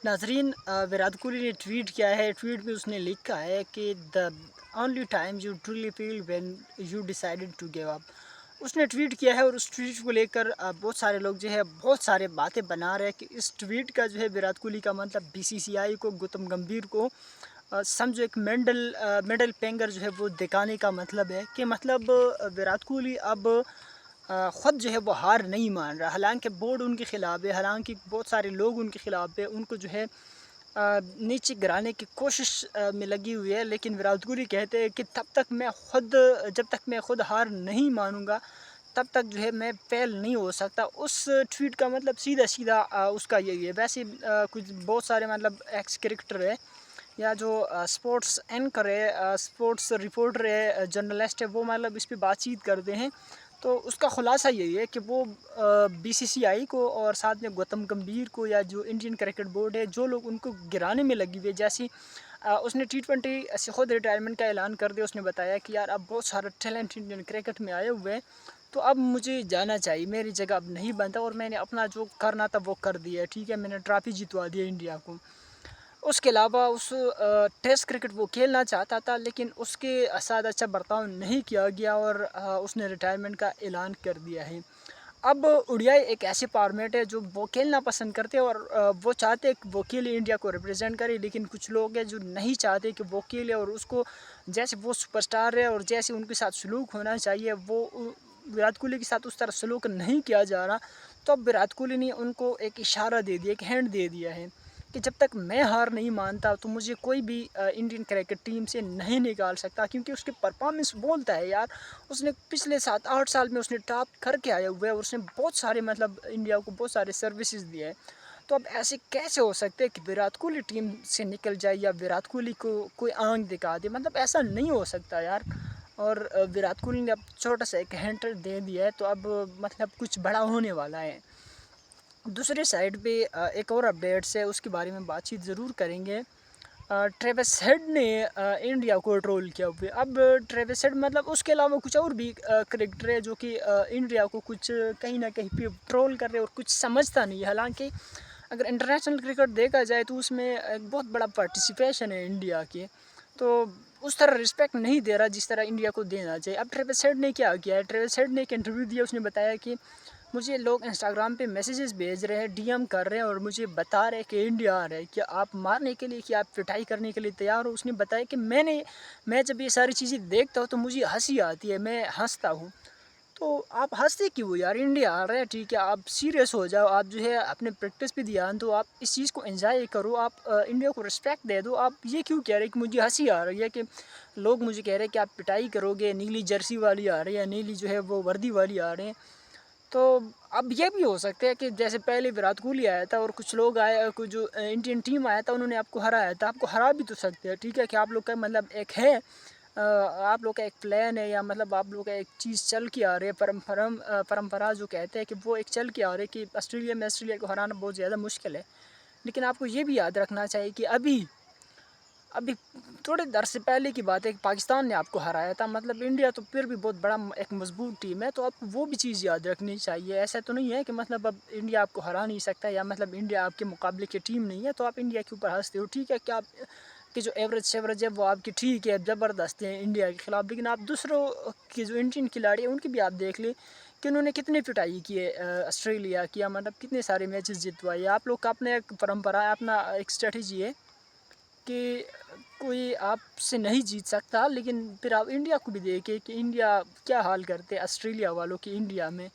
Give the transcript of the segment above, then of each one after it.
नाजरीन, विराट कोहली ने ट्वीट किया है। ट्वीट में उसने लिखा है कि the only time you truly feel when you decided to give up. उसने ट्वीट किया है और उस ट्वीट को लेकर बहुत सारे लोग जो है बहुत सारे बातें बना रहे हैं कि इस ट्वीट का जो है विराट कोहली का मतलब बीसीसीआई को, गौतम गंभीर को समझो एक मेडल पेंगर जो है वो दिखाने का मतलब है कि मतलब विराट कोहली अब ख़ुद जो है वो हार नहीं मान रहा। हालांकि बोर्ड उनके ख़िलाफ़ है, हालांकि बहुत सारे लोग उनके ख़िलाफ़ है, उनको जो है नीचे गिराने की कोशिश में लगी हुई है। लेकिन विराट कोहली कहते हैं कि जब तक मैं ख़ुद हार नहीं मानूंगा तब तक जो है मैं फेल नहीं हो सकता। उस ट्वीट का मतलब सीधा सीधा उसका यही है। वैसे कुछ बहुत सारे मतलब एक्स क्रिकेटर है या जो स्पोर्ट्स एंकर है, स्पोर्ट्स रिपोर्टर है, जर्नलिस्ट है, वो मतलब इस पे बातचीत करते हैं। तो उसका ख़ुलासा यही है कि वो बीसीसीआई को और साथ में गौतम गंभीर को या जो इंडियन क्रिकेट बोर्ड है, जो लोग उनको गिराने में लगी हुई है। जैसे उसने T20 से खुद रिटायरमेंट का ऐलान कर दिया। उसने बताया कि यार अब बहुत सारा टैलेंट इंडियन क्रिकेट में आए हुए हैं, तो अब मुझे जाना चाहिए, मेरी जगह अब नहीं बनता और मैंने अपना जो करना था वो कर दिया। ठीक है, मैंने ट्रॉफी जितवा दिया इंडिया को। उसके अलावा उस टेस्ट क्रिकेट वो खेलना चाहता था, लेकिन उसके साथ अच्छा बर्ताव नहीं किया गया और उसने रिटायरमेंट का ऐलान कर दिया है। अब ओडीआई एक ऐसे फॉर्मेट है जो वो खेलना पसंद करते हैं और वो चाहते हैं कि वो खेले, इंडिया को रिप्रेजेंट करे। लेकिन कुछ लोग हैं जो नहीं चाहते कि वो खेले और उसको जैसे वो सुपरस्टार है और जैसे उनके साथ सलूक होना चाहिए वो विराट कोहली के साथ उस तरह सलूक नहीं किया जा रहा। तो अब विराट कोहली ने उनको एक इशारा दे दिया, एक हैंड दे दिया है कि जब तक मैं हार नहीं मानता तो मुझे कोई भी इंडियन क्रिकेट टीम से नहीं निकाल सकता। क्योंकि उसके परफॉर्मेंस बोलता है यार, उसने पिछले 7-8 साल में उसने टॉप करके आया हुआ है और उसने बहुत सारे मतलब इंडिया को बहुत सारे सर्विसेज दिए हैं। तो अब ऐसे कैसे हो सकते हैं कि विराट कोहली टीम से निकल जाए या विराट कोहली को कोई आंख दिखा दे? मतलब ऐसा नहीं हो सकता यार। और विराट कोहली ने अब छोटा सा एक हिंट दे दिया है, तो अब मतलब कुछ बड़ा होने वाला है। दूसरी साइड पे एक और अपडेट्स है, उसके बारे में बातचीत ज़रूर करेंगे। ट्रेविस हेड ने इंडिया को ट्रोल किया हुआ है। अब ट्रेविस हेड मतलब उसके अलावा कुछ और भी क्रिकेटर है जो कि इंडिया को कुछ कहीं ना कहीं पे ट्रोल कर रहे हैं और कुछ समझता नहीं है। हालांकि अगर इंटरनेशनल क्रिकेट देखा जाए तो उसमें एक बहुत बड़ा पार्टिसिपेशन है इंडिया की, तो उस तरह रिस्पेक्ट नहीं दे रहा जिस तरह इंडिया को देना चाहिए। अब ट्रेविस हेड ने क्या किया है? ट्रेविस हेड ने एक इंटरव्यू दिया, उसने बताया कि मुझे लोग इंस्टाग्राम पे मैसेजेस भेज रहे हैं, डीएम कर रहे हैं और मुझे बता रहे हैं कि इंडिया आ रहा है, कि आप मारने के लिए, कि आप पिटाई करने के लिए तैयार हो। उसने बताया कि मैं जब ये सारी चीज़ें देखता हूँ तो मुझे हंसी आती है, मैं हंसता हूँ। तो आप हंसते क्यों हो यार? इंडिया आ रहा है, ठीक है, आप सीरियस हो जाओ, आप जो है अपने प्रैक्टिस पे ध्यान दो, आप इस चीज़ को एंजॉय करो, आप इंडिया को रिस्पेक्ट दे दो। आप ये क्यों कह रहे हैं कि मुझे हंसी आ रही है, कि लोग मुझे कह रहे हैं कि आप पिटाई करोगे, नीली जर्सी वाली आ रही है, नीली जो है वो वर्दी वाली आ रहे हैं। तो अब ये भी हो सकता है कि जैसे पहले विराट कोहली आया था और कुछ लोग आए, कुछ जो इंडियन टीम आया था उन्होंने आपको हराया था, आपको हरा भी तो सकते हैं। ठीक है, कि आप लोग का मतलब एक है, आप लोग का एक प्लान है, या मतलब आप लोग का एक चीज़ चल के आ रही है, परंपरा जो कहते हैं कि वो एक चल के आ रही है कि ऑस्ट्रेलिया को हराना बहुत ज़्यादा मुश्किल है। लेकिन आपको ये भी याद रखना चाहिए कि अभी अभी थोड़े दर से पहले की बात है कि पाकिस्तान ने आपको हराया था। मतलब इंडिया तो फिर भी बहुत बड़ा एक मजबूत टीम है, तो आपको वो भी चीज़ याद रखनी चाहिए। ऐसा तो नहीं है कि मतलब अब इंडिया आपको हरा नहीं सकता या मतलब इंडिया आपके मुकाबले की टीम नहीं है तो आप इंडिया के ऊपर हंसते हो। ठीक है, कि आप कि जो एवरेज है वो आपकी ठीक है, ज़बरदस्त है इंडिया के ख़िलाफ़, लेकिन आप दूसरों की जो इंडियन खिलाड़ी हैं उनकी भी आप देख लें कि उन्होंने कितनी पिटाई की है ऑस्ट्रेलिया की, या मतलब कितने सारे मैचेस जितवाए। आप लोग का अपना एक परंपरा है, अपना एक स्ट्रेटजी है कि कोई आपसे नहीं जीत सकता। लेकिन फिर आप इंडिया को भी देखें कि इंडिया क्या हाल करते हैं ऑस्ट्रेलिया वालों की। इंडिया में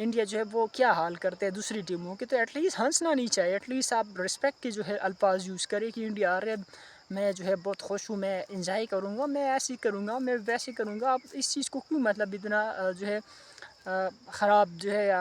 इंडिया जो है वो क्या हाल करते हैं दूसरी टीमों के। तो एटलीस्ट हंसना नहीं चाहिए, एटलीस्ट आप रिस्पेक्ट के जो है अल्फाज यूज़ करें कि इंडिया आ रहे, मैं जो है बहुत खुश हूँ, मैं इंजॉय करूँगा, मैं ऐसे ही करूँगा, मैं वैसे करूँगा। आप इस चीज़ को क्यों मतलब इतना जो है ख़राब जो है या